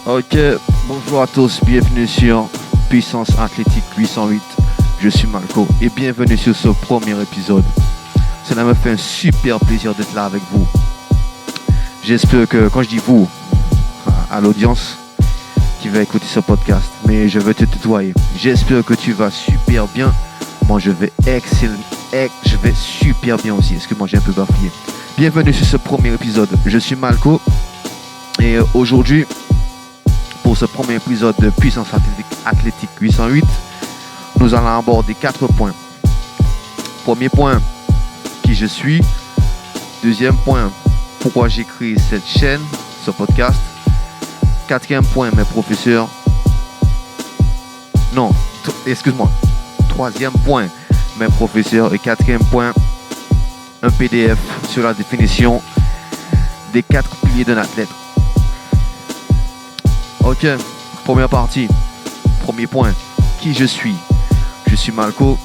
Ok, bonjour à tous, bienvenue sur Puissance Athlétique 808. Je suis Malco et bienvenue sur ce premier épisode. Cela me fait un super plaisir d'être là avec vous. J'espère que, quand je dis vous, à l'audience qui va écouter ce podcast, mais je veux te tutoyer. J'espère que tu vas super bien. Moi, je vais super bien aussi. Excuse-moi, j'ai un peu bafouillé. Bienvenue sur ce premier épisode. Je suis Malco et aujourd'hui, pour ce premier épisode de Puissance Athlétique 808, nous allons aborder 4 points. Premier point, qui je suis. Deuxième point, pourquoi j'ai créé cette chaîne, ce podcast. Quatrième point, mes professeurs. Non, excuse-moi. Troisième point, mes professeurs. Et quatrième point, un PDF sur la définition des 4 piliers d'un athlète. Ok, première partie. Premier point, qui je suis. Je suis Malco,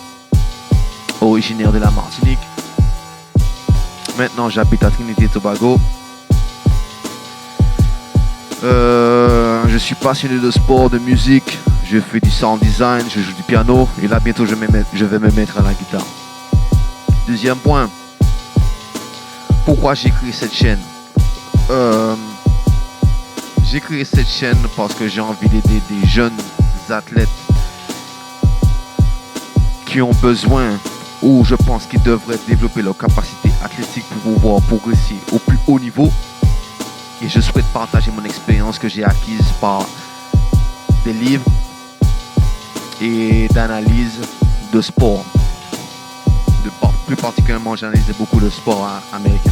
originaire de la Martinique. Maintenant, j'habite à Trinité et Tobago. Je suis passionné de sport, de musique. Je fais du sound design, je joue du piano. Et là, bientôt, je vais me mettre à la guitare. Deuxième point. Pourquoi j'ai créé cette chaîne? J'ai créé cette chaîne parce que j'ai envie d'aider des jeunes athlètes qui ont besoin ou je pense qu'ils devraient développer leur capacité athlétique pour pouvoir progresser au plus haut niveau. Et je souhaite partager mon expérience que j'ai acquise par des livres et d'analyse de sport. Plus particulièrement, j'ai analysé beaucoup de sport américain.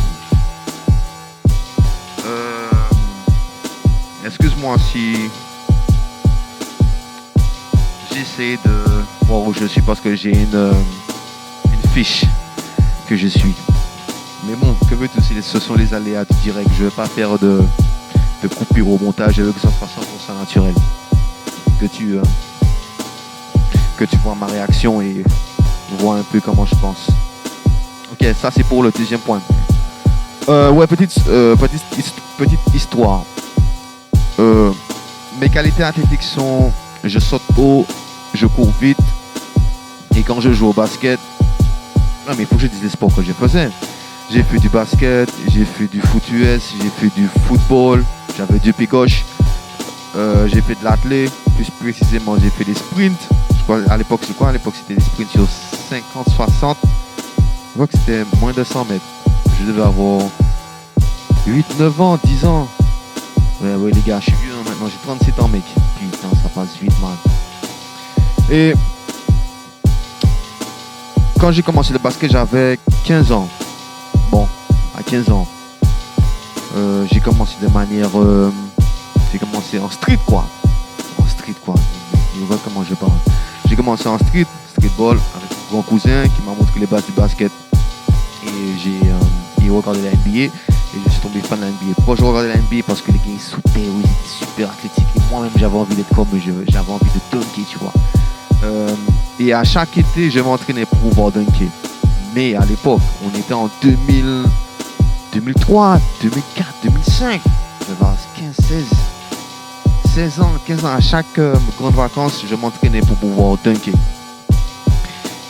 Excuse-moi si j'essaie de voir où je suis parce que j'ai une fiche que je suis. Mais bon, que veux-tu, ce sont les aléas du direct. Je ne vais pas faire de coupure au montage. Je veux que ça soit 100% naturel. Que tu vois ma réaction et vois un peu comment je pense. Ok, ça c'est pour le deuxième point. Petite histoire. Mes qualités athlétiques sont: je saute haut, je cours vite, et quand je joue au basket, non mais il faut que je dise les sports que je faisais. J'ai fait du basket, j'ai fait du foot US, j'ai fait du football, j'avais du pied gauche, j'ai fait de l'athlé, plus précisément j'ai fait des sprints. Je crois à l'époque c'était des sprints sur 50-60. Je crois que c'était moins de 100 mètres. Je devais avoir 8-9 ans, 10 ans. Ouais les gars, je suis vieux maintenant, j'ai 37 ans mec. Putain, ça passe vite man. Et quand j'ai commencé le basket, j'avais 15 ans. Bon, à 15 ans, j'ai commencé de manière... j'ai commencé en street quoi. Je vois comment je parle. J'ai commencé en streetball avec mon grand cousin qui m'a montré les bases du basket. Et j'ai regardé la NBA. Et je suis tombé fan de la NBA. Pourquoi je regardais la NBA? Parce que les gars ils sautaient, ils étaient super athlétiques. Et moi-même j'avais envie d'être comme eux, j'avais envie de dunker, tu vois. Et à chaque été, je m'entraînais pour pouvoir dunker. Mais à l'époque, on était en 2003, 2004, 2005. J'avais 15 ans. À chaque grande vacances, je m'entraînais pour pouvoir dunker.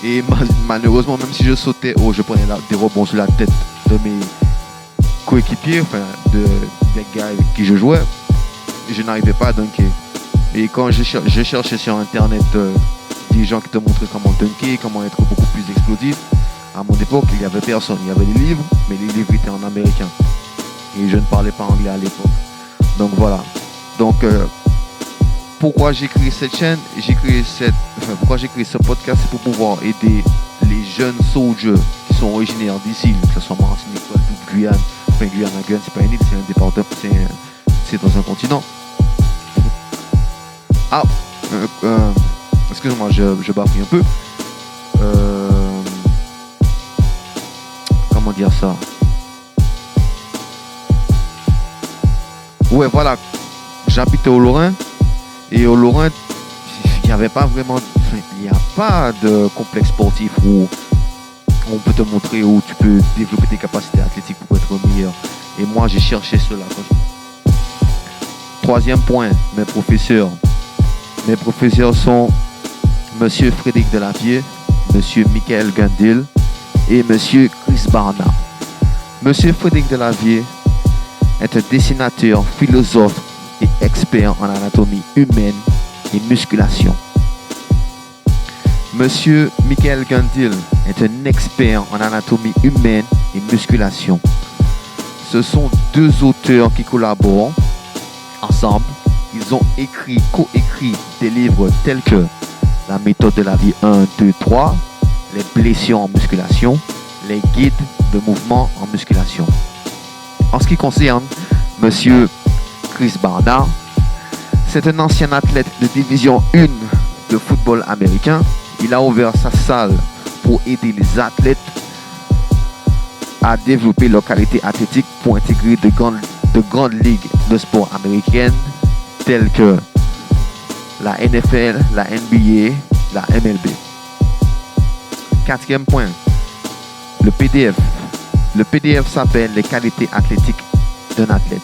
Et malheureusement, même si je sautais haut, je prenais des rebonds sur la tête de mes coéquipiers, des gars avec qui je jouais, et je n'arrivais pas à dunker. Et quand je cherchais sur internet des gens qui te montraient comment dunker, comment être beaucoup plus explosif, à mon époque il n'y avait personne. Il y avait des livres, mais les livres étaient en américain et je ne parlais pas anglais à l'époque. Donc voilà. Pourquoi j'ai créé cette chaîne? Pourquoi j'ai créé ce podcast? C'est pour pouvoir aider les jeunes soldiers qui sont originaires d'ici, que ce soit Martinique, Guyane. Enfin, Guyane, c'est pas une île, c'est un département, c'est dans un continent. Excusez-moi, je bafouille un peu. Comment dire ça? Ouais, voilà. J'habitais au Lorrain. Et au Lorrain, il n'y a pas de complexe sportif où on peut te montrer où tu peux développer tes capacités athlétiques pour être meilleur. Et moi, j'ai cherché cela. Troisième point, mes professeurs. Mes professeurs sont Monsieur Frédéric Delavier, Monsieur Michael Gundil et Monsieur Chris Barnard. Monsieur Frédéric Delavier est un dessinateur, philosophe et expert en anatomie humaine et musculation. Monsieur Michael Gundil est un expert en anatomie humaine et musculation. Ce sont deux auteurs qui collaborent ensemble. Ils ont co-écrit des livres tels que La méthode de la vie 1, 2, 3, Les blessures en musculation, Les guides de mouvement en musculation. En ce qui concerne Monsieur Chris Barnard, c'est un ancien athlète de division 1 de football américain. Il a ouvert sa salle pour aider les athlètes à développer leur qualité athlétique pour intégrer de grandes ligues de sport américaines telles que la NFL, la NBA, la MLB. Quatrième point, le PDF. Le PDF s'appelle les qualités athlétiques d'un athlète.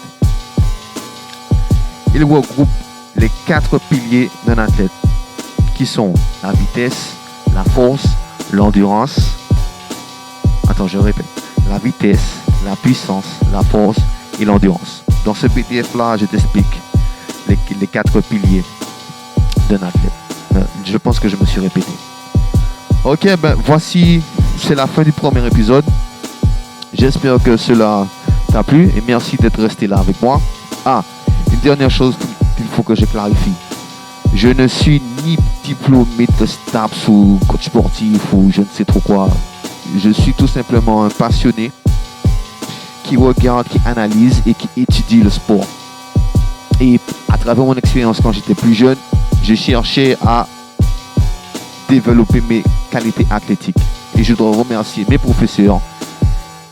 Il regroupe les 4 piliers d'un athlète qui sont la vitesse, la force, l'endurance. Attends, je répète. La vitesse, la puissance, la force et l'endurance. Dans ce PDF-là, je t'explique les 4 piliers d'un athlète. Je pense que je me suis répété. Ok, voici, c'est la fin du premier épisode. J'espère que cela t'a plu et merci d'être resté là avec moi. Ah, une dernière chose qu'il faut que je clarifie. Je ne suis ni diplômé de STAPS ou coach sportif ou je ne sais trop quoi. Je suis tout simplement un passionné qui regarde, qui analyse et qui étudie le sport. Et à travers mon expérience quand j'étais plus jeune, j'ai cherché à développer mes qualités athlétiques. Et je dois remercier mes professeurs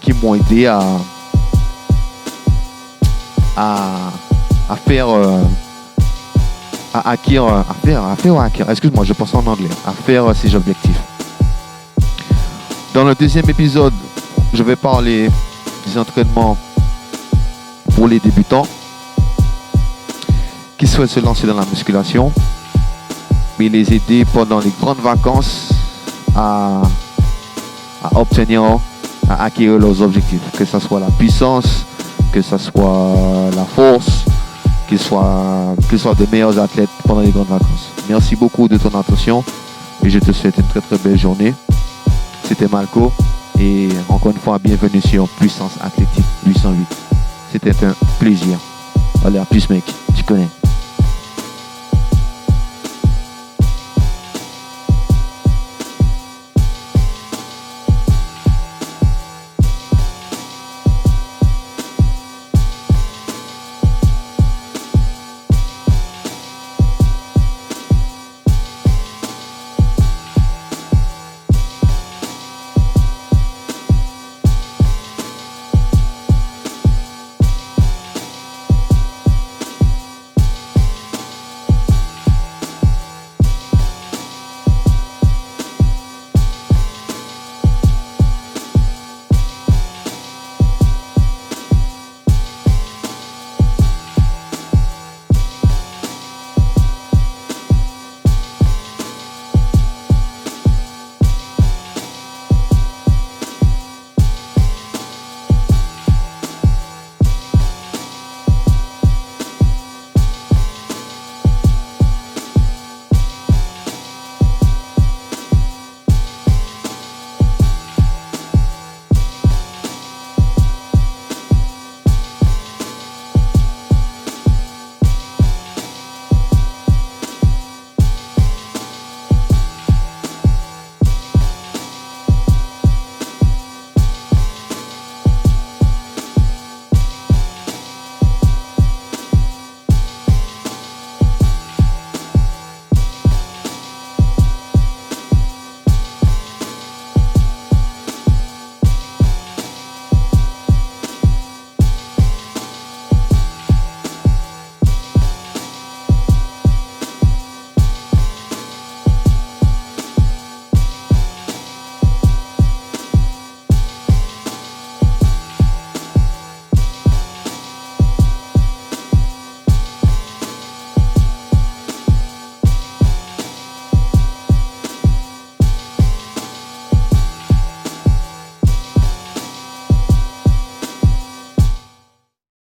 qui m'ont aidé à excuse-moi, je pense en anglais, à faire ces objectifs. Dans le deuxième épisode, je vais parler des entraînements pour les débutants qui souhaitent se lancer dans la musculation, mais les aider pendant les grandes vacances à acquérir leurs objectifs, que ce soit la puissance, que ce soit la force, qu'ils soient de meilleurs athlètes pendant les grandes vacances. Merci beaucoup de ton attention et je te souhaite une très très belle journée. C'était Malco et encore une fois, bienvenue sur Puissance Athlétique 808. C'était un plaisir. Allez, à plus mec, tu connais.